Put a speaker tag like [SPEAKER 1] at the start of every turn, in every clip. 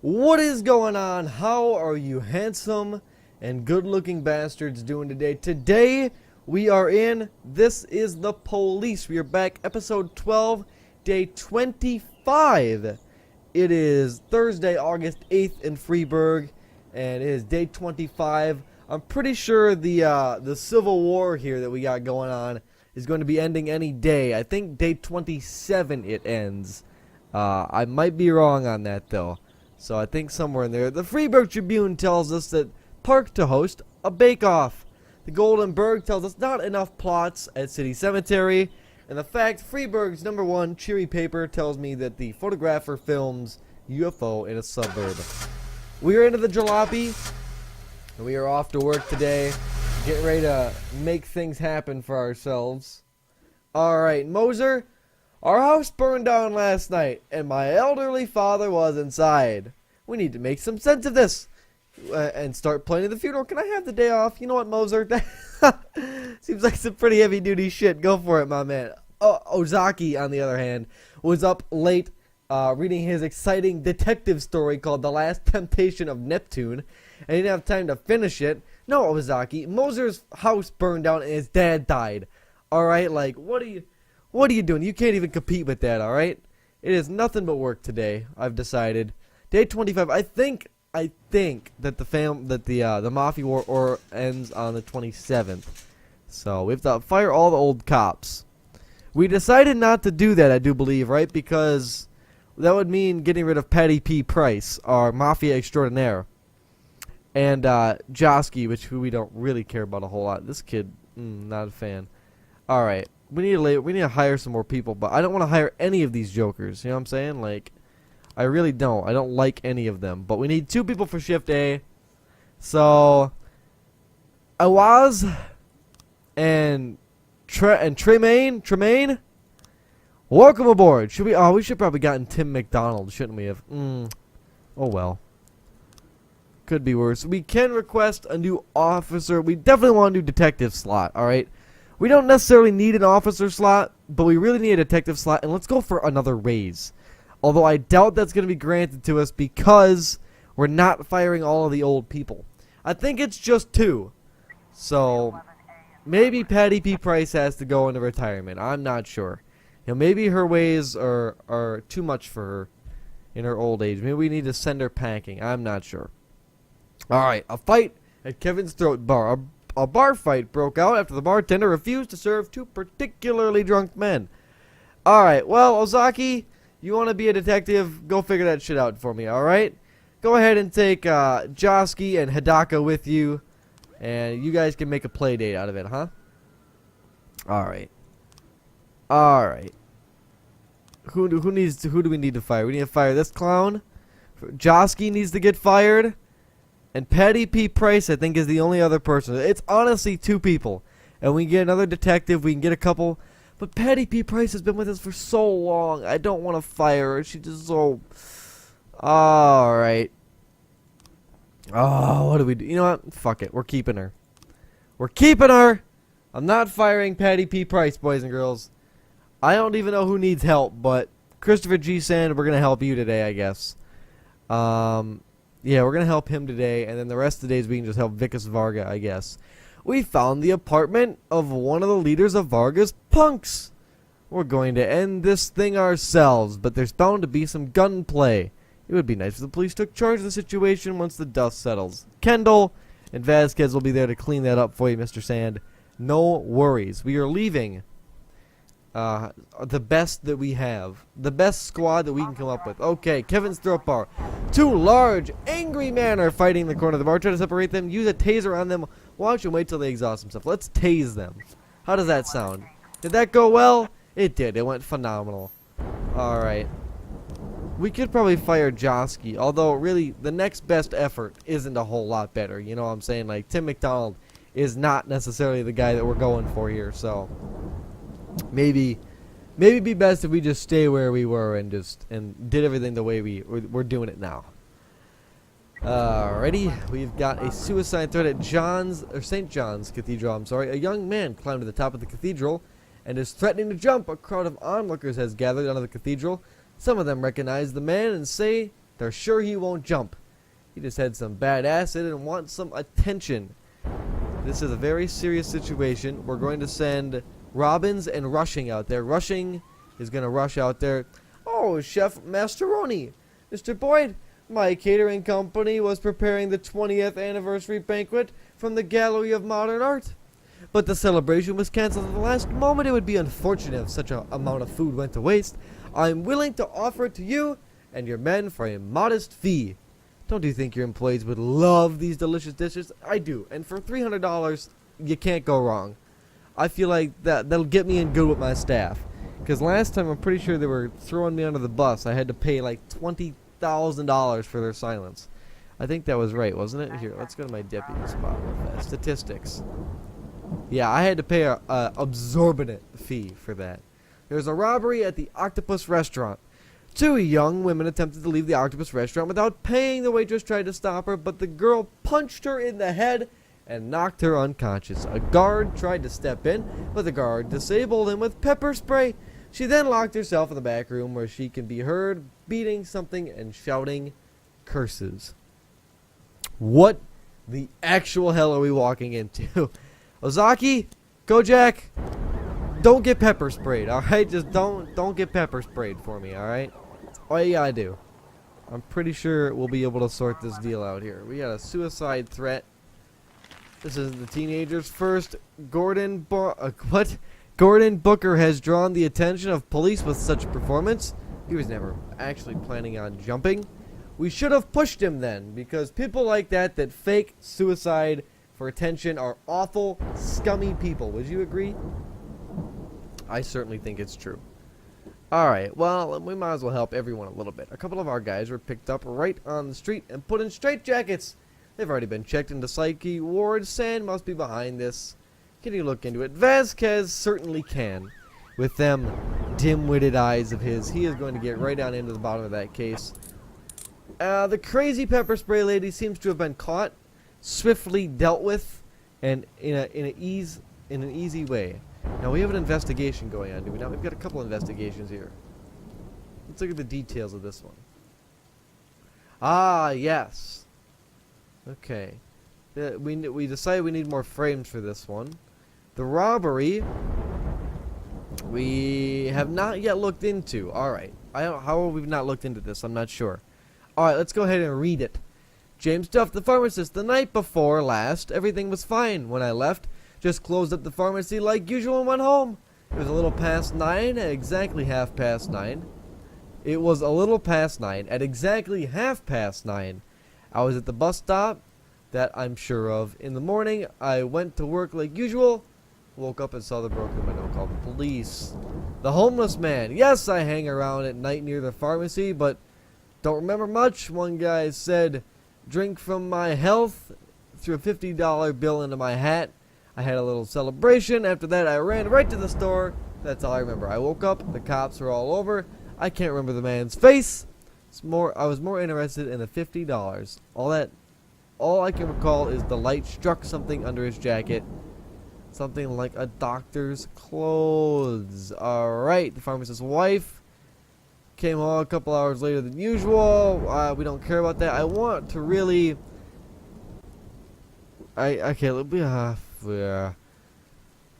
[SPEAKER 1] What is going on? How are you handsome and good-looking bastards doing today? Today, we are in This Is the Police. We are back, episode 12, day 25. It is Thursday, August 8th in Freeburg, and it is day 25. I'm pretty sure the Civil War here that we got going on is going to be ending any day. I think day 27 it ends. I might be wrong on that, though. So I think somewhere in there. The Freeburg Tribune tells us that park to host a bake-off. The Golden Berg tells us not enough plots at City Cemetery. And the fact Freeburg's #1 cheery paper tells me that the photographer films UFO in a suburb. We are into the jalopy. And we are off to work today. Getting ready to make things happen for ourselves. Alright, Moser. Our house burned down last night, and my elderly father was inside. We need to make some sense of this and start planning the funeral. Can I have the day off? You know what, Moser? Seems like some pretty heavy-duty shit. Go for it, my man. Ozaki, on the other hand, was up late reading his exciting detective story called The Last Temptation of Neptune, and he didn't have time to finish it. No, Ozaki, Moser's house burned down and his dad died. Alright, like, What are you doing? You can't even compete with that, alright? It is nothing but work today, I've decided. Day 25, I think that the Mafia War ends on the 27th. So, we have to fire all the old cops. We decided not to do that, I do believe, right? Because that would mean getting rid of Patty P. Price, our Mafia extraordinaire. And, Josky, who we don't really care about a whole lot. This kid, not a fan. Alright. We need to hire some more people, but I don't want to hire any of these jokers. You know what I'm saying? Like, I really don't. I don't like any of them. But we need 2 people for shift A. So, Awaz and Tremaine, welcome aboard. Should we? Oh, we should probably gotten Tim McDonald, shouldn't we have? Oh well. Could be worse. We can request a new officer. We definitely want a new detective slot. All right. We don't necessarily need an officer slot, but we really need a detective slot, and let's go for another raise. Although I doubt that's going to be granted to us because we're not firing all of the old people. I think it's just 2. So, maybe Patty P. Price has to go into retirement. I'm not sure. You know, maybe her ways are too much for her in her old age. Maybe we need to send her packing. I'm not sure. Alright, a fight at Kevin's Throat Bar. A bar fight broke out after the bartender refused to serve 2 particularly drunk men. Alright, well, Ozaki, you want to be a detective? Go figure that shit out for me, alright? Go ahead and take Josky and Hidaka with you, and you guys can make a play date out of it, huh? Alright. Alright. Who do we need to fire? We need to fire this clown. Josky needs to get fired. And Patty P. Price, I think, is the only other person. It's honestly 2 people. And we can get another detective. We can get a couple. But Patty P. Price has been with us for so long. I don't want to fire her. She's just so... Alright. Oh, what do we do? You know what? Fuck it. We're keeping her. We're keeping her! I'm not firing Patty P. Price, boys and girls. I don't even know who needs help, but Christopher G. Sand, we're going to help you today, I guess. Yeah, we're going to help him today, and then the rest of the days we can just help Vikas Varga, I guess. We found the apartment of one of the leaders of Varga's punks. We're going to end this thing ourselves, but there's bound to be some gunplay. It would be nice if the police took charge of the situation once the dust settles. Kendall and Vasquez will be there to clean that up for you, Mr. Sand. No worries. We are leaving the best that we have. The best squad that we can come up with. Okay, Kevin's Throat Bar. 2 large, angry men are fighting in the corner of the bar. Try to separate them. Use a taser on them. Watch and wait till they exhaust themselves. Let's tase them. How does that sound? Did that go well? It did. It went phenomenal. Alright. We could probably fire Josky. Although, really, the next best effort isn't a whole lot better. You know what I'm saying? Like, Tim McDonald is not necessarily the guy that we're going for here. So... Maybe it'd be best if we just stay where we were and did everything the way we're doing it now. Alrighty, we've got a suicide threat at St. John's Cathedral. I'm sorry. A young man climbed to the top of the cathedral and is threatening to jump. A crowd of onlookers has gathered out of the cathedral. Some of them recognize the man and say They're sure he won't jump. He just had some bad acid and wants some attention. This is a very serious situation. We're going to send Robbins and Rushing out there. Rushing is going to rush out there. Oh, Chef Mascheroni. Mr. Boyd, my catering company was preparing the 20th anniversary banquet from the Gallery of Modern Art. But the celebration was canceled at the last moment. It would be unfortunate if such an amount of food went to waste. I'm willing to offer it to you and your men for a modest fee. Don't you think your employees would love these delicious dishes? I do. And for $300, you can't go wrong. I feel like that'll get me in good with my staff. Because last time, I'm pretty sure they were throwing me under the bus. I had to pay like $20,000 for their silence. I think that was right, wasn't it? Here, let's go to my deputy spot real fast. Statistics. Yeah, I had to pay a absorbent fee for that. There was a robbery at the Octopus Restaurant. 2 young women attempted to leave the Octopus Restaurant without paying. The waitress tried to stop her, but the girl punched her in the head and knocked her unconscious. A guard tried to step in, but the guard disabled him with pepper spray. She then locked herself in the back room where she can be heard beating something and shouting curses. What the actual hell are we walking into? Ozaki, Kojak, don't get pepper sprayed, alright? Just don't get pepper sprayed for me, alright? All you gotta do. I'm pretty sure we'll be able to sort this deal out here. We got a suicide threat. This is the teenagers first. Gordon Booker has drawn the attention of police with such performance. He was never actually planning on jumping. We should have pushed him then, because people like that fake suicide for attention are awful, scummy people. Would you agree? I certainly think it's true. Alright, well, we might as well help everyone a little bit. A couple of our guys were picked up right on the street and put in straitjackets. They've already been checked into psyche ward. Sand must be behind this. Can you look into it? Vasquez certainly can. With them dim-witted eyes of his, he is going to get right down into the bottom of that case. The crazy pepper spray lady seems to have been caught, swiftly dealt with, and in an easy way. Now we have an investigation going on, do we not? We've got a couple investigations here. Let's look at the details of this one. Ah, yes. Okay. We decided we need more frames for this one. The robbery we have not yet looked into. Alright. How have we not looked into this? I'm not sure. Alright, let's go ahead and read it. James Duff, the pharmacist. The night before last, everything was fine. When I left, just closed up the pharmacy like usual and went home. It was a little past 9, at exactly 9:30. It was a little past 9, at exactly 9:30. I was at the bus stop, that I'm sure of. In the morning, I went to work like usual. Woke up and saw the broken window. Called the police. The homeless man. Yes, I hang around at night near the pharmacy, but don't remember much. One guy said, drink from my health, threw a $50 bill into my hat. I had a little celebration. After that, I ran right to the store. That's all I remember. I woke up. The cops were all over. I can't remember the man's face. I was more interested in the $50. All I can recall is the light struck something under his jacket. Something like a doctor's clothes. Alright, the pharmacist's wife came home a couple hours later than usual. We don't care about that. I want to really...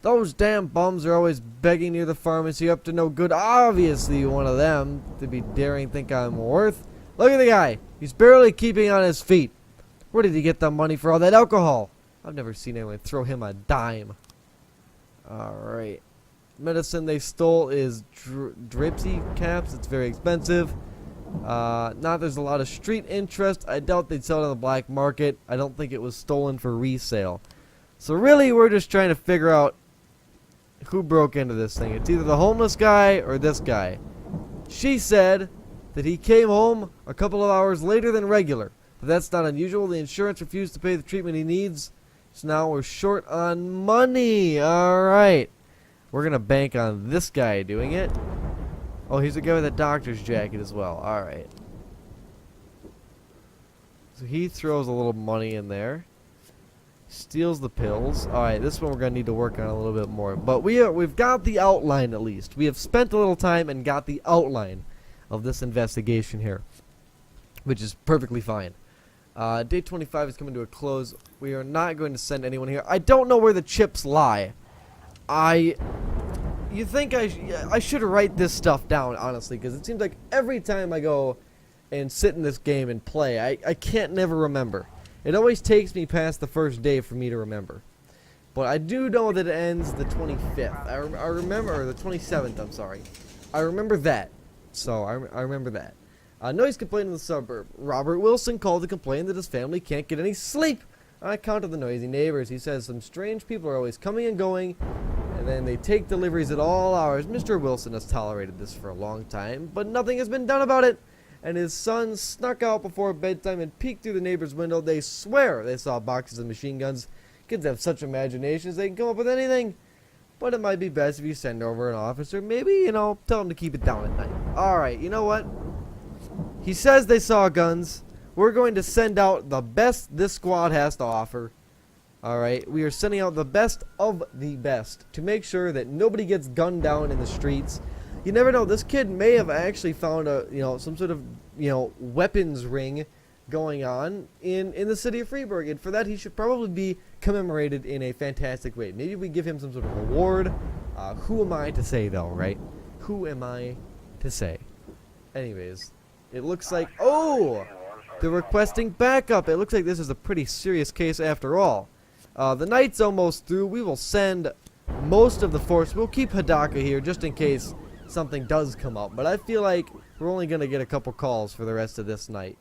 [SPEAKER 1] Those damn bums are always begging near the pharmacy, up to no good. Obviously one of them to be daring think I'm worth. Look at the guy. He's barely keeping on his feet. Where did he get the money for all that alcohol? I've never seen anyone throw him a dime. Alright. Medicine they stole is Dripsy caps. It's very expensive. Now there's a lot of street interest. I doubt they'd sell it on the black market. I don't think it was stolen for resale. So really, we're just trying to figure out who broke into this thing. It's either the homeless guy or this guy. She said that he came home a couple of hours later than regular. But that's not unusual. The insurance refused to pay the treatment he needs. So now we're short on money. Alright. We're going to bank on this guy doing it. Oh, he's a guy with a doctor's jacket as well. Alright. So he throws a little money in there. Steals the pills. Alright, this one we're going to need to work on a little bit more. But we've got the outline at least. We have spent a little time and got the outline of this investigation here. which is perfectly fine. Day 25 is coming to a close. We are not going to send anyone here. I don't know where the chips lie. You think I should write this stuff down, honestly, because it seems like every time I go and sit in this game and play, I can't never remember. It always takes me past the first day for me to remember. But I do know that it ends the 25th. I remember, or the 27th, I'm sorry. I remember that. So, I remember that. Noise complaint in the suburb. Robert Wilson called to complain that his family can't get any sleep on account of the noisy neighbors. He says some strange people are always coming and going, and then they take deliveries at all hours. Mr. Wilson has tolerated this for a long time, but nothing has been done about it. And his son snuck out before bedtime and peeked through the neighbor's window. They swear they saw boxes of machine guns. Kids have such imaginations, they can come up with anything. But it might be best if you send over an officer. Maybe, you know, tell them to keep it down at night. Alright, you know what? He says they saw guns. We're going to send out the best this squad has to offer. Alright, we are sending out the best of the best to make sure that nobody gets gunned down in the streets. You never know, this kid may have actually found some sort of, weapons ring going on in the city of Freeburg, and for that he should probably be commemorated in a fantastic way. Maybe we give him some sort of reward. Who am I to say, though, right? Who am I to say? Anyways, it looks like, oh, they're requesting backup. It looks like this is a pretty serious case after all. The night's almost through. We will send most of the force. We'll keep Hidaka here just in case something does come up, but I feel like we're only going to get a couple calls for the rest of this night.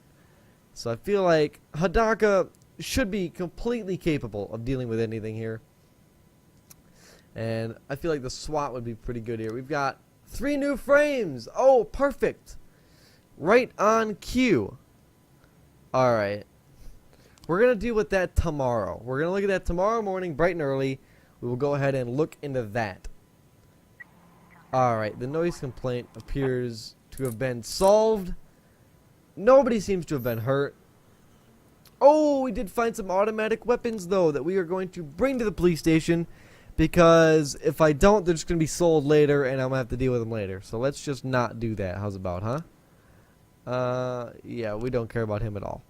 [SPEAKER 1] So I feel like Hidaka should be completely capable of dealing with anything here. And I feel like the SWAT would be pretty good here. We've got 3 new frames. Oh, perfect. Right on cue. Alright. We're going to deal with that tomorrow. We're going to look at that tomorrow morning, bright and early. We will go ahead and look into that. Alright, the noise complaint appears to have been solved. Nobody seems to have been hurt. Oh, we did find some automatic weapons, though, that we are going to bring to the police station. Because if I don't, they're just going to be sold later, and I'm going to have to deal with them later. So let's just not do that. How's about, huh? Yeah, we don't care about him at all.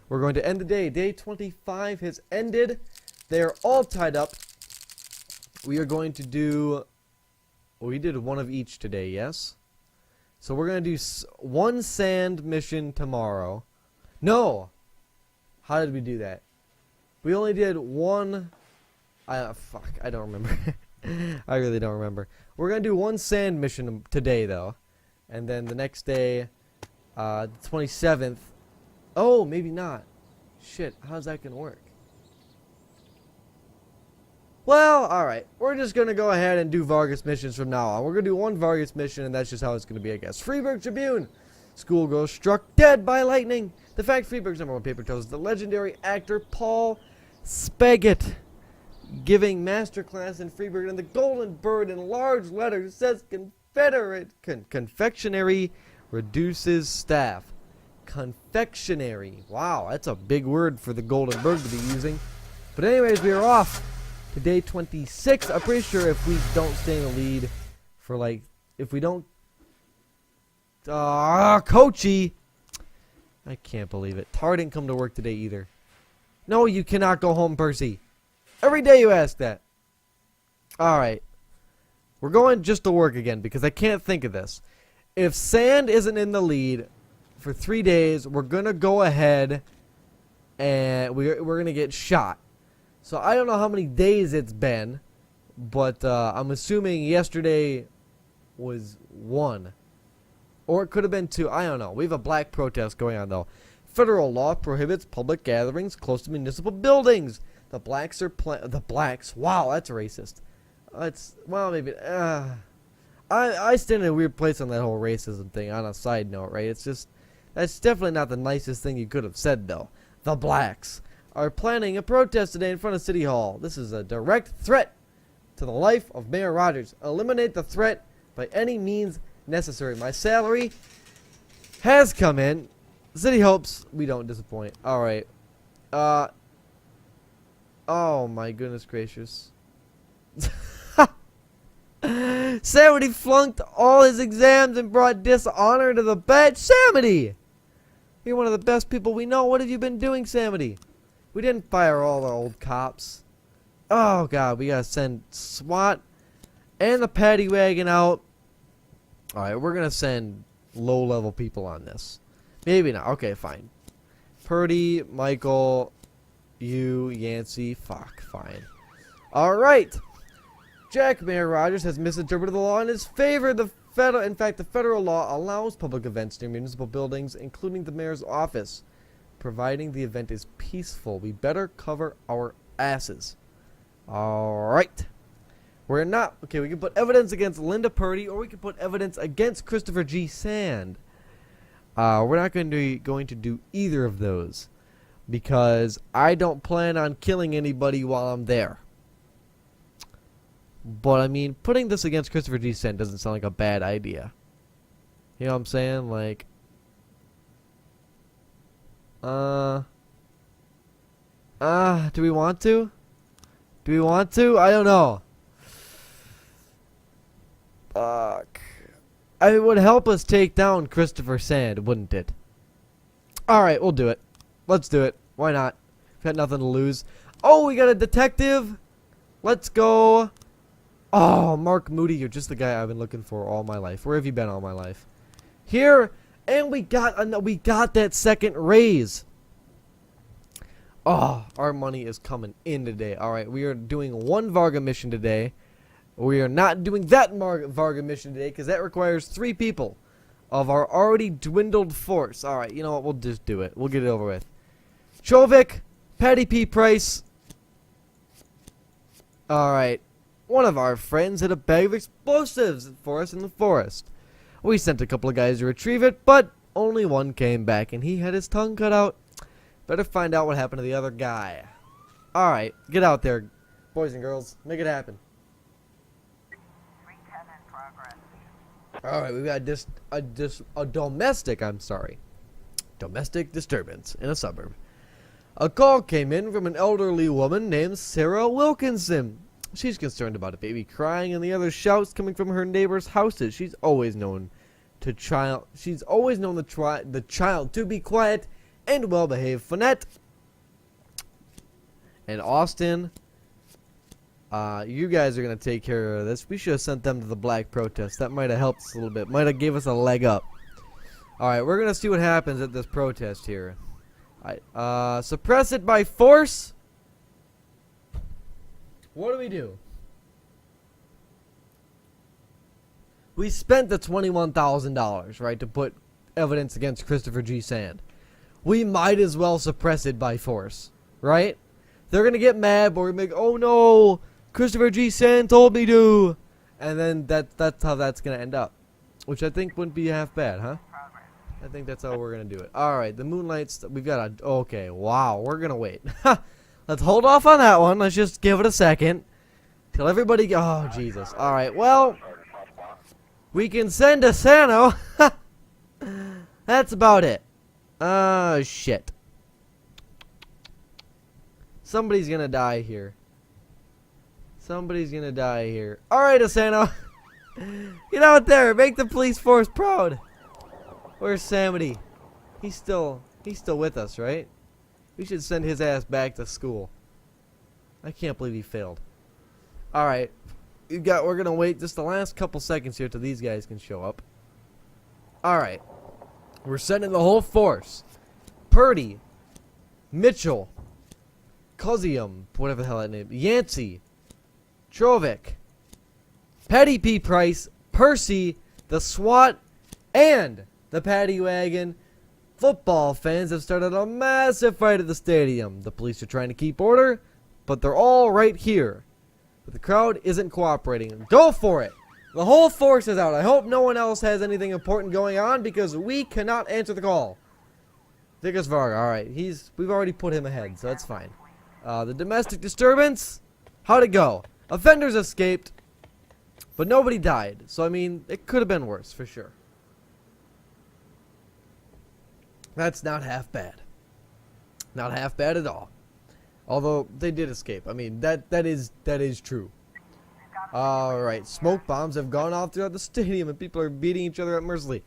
[SPEAKER 1] We're going to end the day. Day 25 has ended. They are all tied up. We are going to do... We did one of each today, yes? So we're going to do one sand mission tomorrow. No! How did we do that? We only did one... fuck, I don't remember. I really don't remember. We're going to do one sand mission today, though. And then the next day, the 27th... Oh, maybe not. Shit, how's that going to work? Well, alright. We're just going to go ahead and do Vargas missions from now on. We're going to do one Vargas mission, and that's just how it's going to be, I guess. Freeburg Tribune. Schoolgirl struck dead by lightning. The fact Freeburg's #1 paper tells the legendary actor Paul Spagat giving masterclass in Freeburg, and the Golden Bird in large letters says confectionery reduces staff. Confectionery. Wow, that's a big word for the Golden Bird to be using. But anyways, we are off to day 26. I'm pretty sure if we don't stay in the lead for if we don't... Coachy! I can't believe it. Tar didn't come to work today either. No, you cannot go home, Percy. Every day you ask that. Alright. We're going just to work again because I can't think of this. If Sand isn't in the lead for 3 days, we're going to go ahead and we're going to get shot. So I don't know how many days it's been, but I'm assuming yesterday was 1. Or it could have been 2. I don't know. We have a black protest going on, though. Federal law prohibits public gatherings close to municipal buildings. The blacks are the blacks. Wow, that's racist. Well, maybe. I stand in a weird place on that whole racism thing. On a side note, right? It's just that's definitely not the nicest thing you could have said, though. The blacks are planning a protest today in front of City Hall. This is a direct threat to the life of Mayor Rogers. Eliminate the threat by any means necessary. My salary has come in. The city hopes we don't disappoint. Alright. Oh my goodness gracious. Samity flunked all his exams and brought dishonor to the badge. Samity! You're one of the best people we know. What have you been doing, Samity? We didn't fire all our old cops. Oh, God. We gotta send SWAT and the paddy wagon out. Alright, we're gonna send low-level people on this. Maybe not. Okay, fine. Purdy, Michael, you, Yancey. Fuck, fine. Alright. Jack Mayor Rogers has misinterpreted the law in his favor. In fact, the federal law allows public events near municipal buildings, including the mayor's office, providing the event is peaceful. We better cover our asses. Alright. We're not... Okay, we can put evidence against Linda Purdy, or we can put evidence against Christopher G. Sand. We're not going to do either of those, because I don't plan on killing anybody while I'm there. But, I mean, putting this against Christopher G. Sand doesn't sound like a bad idea. You know what I'm saying? Like... do we want to? Do we want to? I don't know. Fuck. It would help us take down Christopher Sand, wouldn't it? Alright, we'll do it. Let's do it. Why not? We've got nothing to lose. Oh, we got a detective. Let's go. Oh, Mark Moody, you're just the guy I've been looking for all my life. Where have you been all my life? Here, and we got that second raise. Oh, our money is coming in today. Alright, we are doing one Varga mission today. We are not doing that Varga mission today because that requires 3 people of our already dwindled force. Alright, you know what? We'll just do it. We'll get it over with. Chovik, Patty P. Price. Alright. One of our friends hid a bag of explosives for us in the forest. We sent a couple of guys to retrieve it, but only one came back and he had his tongue cut out. Better find out what happened to the other guy. Alright, get out there, boys and girls. Make it happen. Alright, we've got a domestic disturbance in a suburb. A call came in from an elderly woman named Sarah Wilkinson. She's concerned about a baby crying and the other shouts coming from her neighbors' houses. She's always known the child to be quiet and well-behaved. Fournette and Austin, you guys are gonna take care of this. We should have sent them to the black protest. That might have helped us a little bit. Might have gave us a leg up. Alright, we're gonna see what happens at this protest here. Alright, suppress it by force? What do we do? We spent the $21,000, right, to put evidence against Christopher G. Sand. We might as well suppress it by force, right? They're gonna get mad, but we're gonna be like, oh no, Christopher G. Sand told me to, and then that's how that's gonna end up, which I think wouldn't be half bad, huh? I think that's how we're gonna do it. All right, the Moonlights. We've got a. Okay, wow, we're gonna wait. Let's hold off on that one. Let's just give it a second till everybody. Oh Jesus! All right, well, we can send a Sano. That's about it. Shit. Somebody's gonna die here. Somebody's gonna die here. Alright, Asano. Get out there. Make the police force proud. Where's Samity? He's still with us, right? We should send his ass back to school. I can't believe he failed. Alright. We're gonna wait just the last couple seconds here till these guys can show up. Alright. We're sending the whole force. Purdy, Mitchell, Cosium, whatever the hell that name, Yancey, Chovik, Patty P. Price, Percy, the SWAT, and the Paddy Wagon. Football fans have started a massive fight at the stadium. The police are trying to keep order, but they're all right here. But the crowd isn't cooperating. Go for it! The whole force is out. I hope no one else has anything important going on because we cannot answer the call. Vickers Varga, alright. We've already put him ahead, so that's fine. The domestic disturbance? How'd it go? Offenders escaped, but nobody died. So, I mean, it could have been worse, for sure. That's not half bad. Not half bad at all. Although, they did escape. I mean, that is true. Alright, smoke bombs have gone off throughout the stadium and people are beating each other up mercilessly.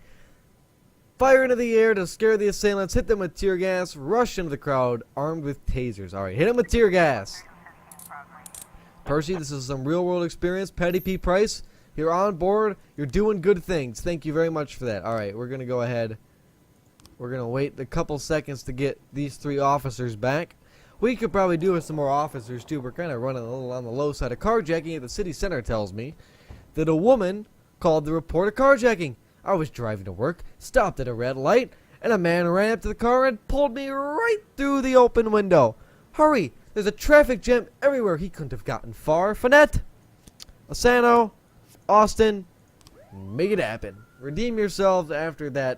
[SPEAKER 1] Fire into the air to scare the assailants, hit them with tear gas, rush into the crowd armed with tasers. Alright, hit them with tear gas. Percy, this is some real world experience. Patty P. Price, you're on board. You're doing good things. Thank you very much for that. Alright, we're going to go ahead. We're going to wait a couple seconds to get these 3 officers back. We could probably do with some more officers too. We're kind of running a little on the low side of carjacking at the city center. Tells me that a woman called to report a carjacking. I was driving to work, stopped at a red light, and a man ran up to the car and pulled me right through the open window. Hurry! There's a traffic jam everywhere. He couldn't have gotten far. Finette, Asano, Austin, make it happen. Redeem yourselves after that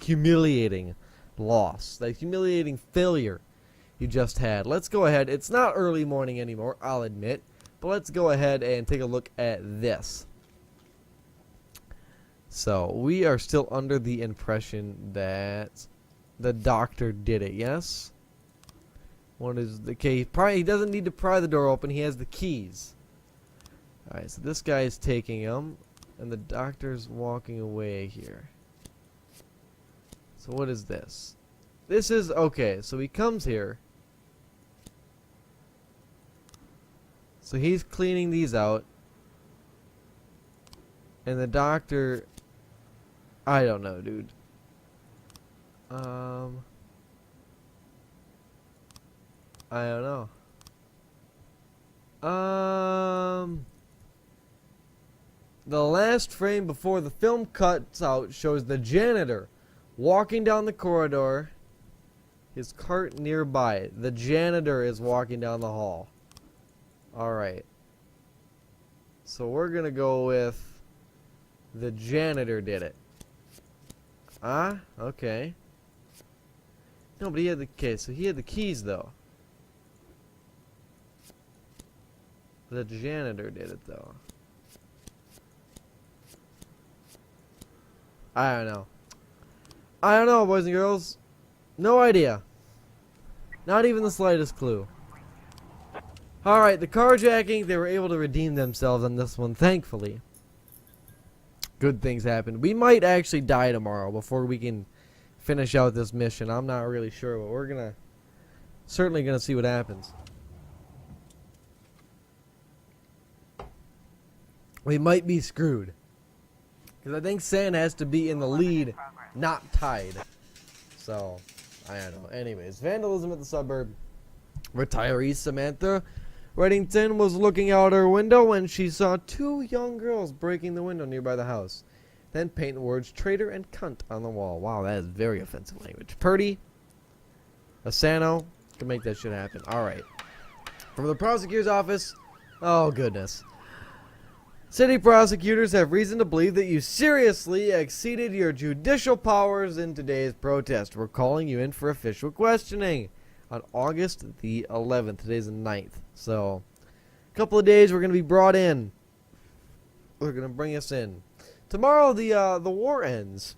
[SPEAKER 1] humiliating loss, that humiliating failure you just had. Let's go ahead. It's not early morning anymore, I'll admit, but let's go ahead and take a look at this. So, we are still under the impression that the doctor did it, yes? What is the key? He doesn't need to pry the door open, he has the keys. Alright, so this guy is taking them, and the doctor's walking away here. So what is this? This is, okay, so he comes here. So he's cleaning these out. And the doctor, I don't know, dude. I don't know. The last frame before the film cuts out shows the janitor walking down the corridor, his cart nearby. The janitor is walking down the hall. Alright. So we're gonna go with the janitor did it. Ah, okay. No, but he had the case. So he had the keys, though. The janitor did it, though. I don't know. I don't know, boys and girls. No idea. Not even the slightest clue. Alright, the carjacking, they were able to redeem themselves on this one, thankfully. Good things happened. We might actually die tomorrow before we can finish out this mission. I'm not really sure, but we're certainly gonna see what happens. We might be screwed. Because I think San has to be in the lead, not tied. So, I don't know. Anyways, vandalism at the suburb. Retiree Samantha Reddington was looking out her window when she saw 2 young girls breaking the window nearby the house. Then paint the words traitor and cunt on the wall. Wow, that is very offensive language. Purdy, Asano, can make that shit happen. Alright. From the prosecutor's office, oh goodness. City prosecutors have reason to believe that you seriously exceeded your judicial powers in today's protest. We're calling you in for official questioning on August the 11th. Today's the 9th. So, a couple of days we're going to be brought in. They're going to bring us in. Tomorrow the war ends,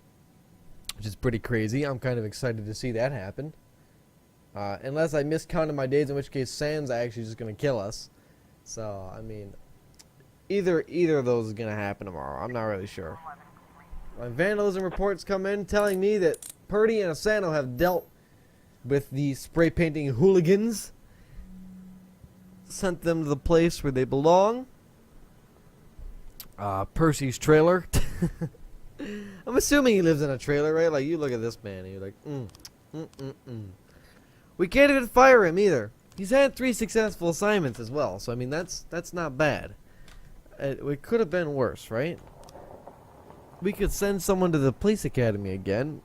[SPEAKER 1] which is pretty crazy. I'm kind of excited to see that happen. Unless I miscounted my days, in which case Sans actually just going to kill us. So, I mean, either of those is going to happen tomorrow. I'm not really sure. My vandalism reports come in telling me that Purdy and Asano have dealt with the spray painting hooligans. Sent them to the place where they belong. Percy's trailer. I'm assuming he lives in a trailer, right? Like, you look at this man and you're like, We can't even fire him either. He's had 3 successful assignments as well. So, I mean, that's not bad. It could have been worse, right? We could send someone to the police academy again.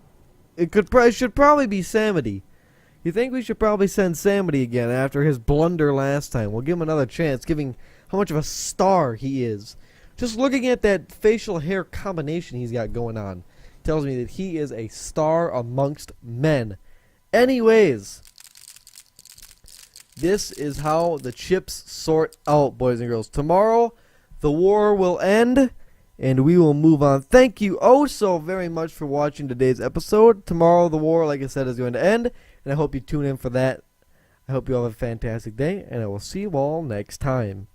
[SPEAKER 1] It should probably be Samity. You think we should probably send Samity again after his blunder last time? We'll give him another chance, giving how much of a star he is. Just looking at that facial hair combination he's got going on tells me that he is a star amongst men. Anyways, this is how the chips sort out, boys and girls. Tomorrow, the war will end, and we will move on. Thank you oh so very much for watching today's episode. Tomorrow, the war, like I said, is going to end, and I hope you tune in for that. I hope you all have a fantastic day, and I will see you all next time.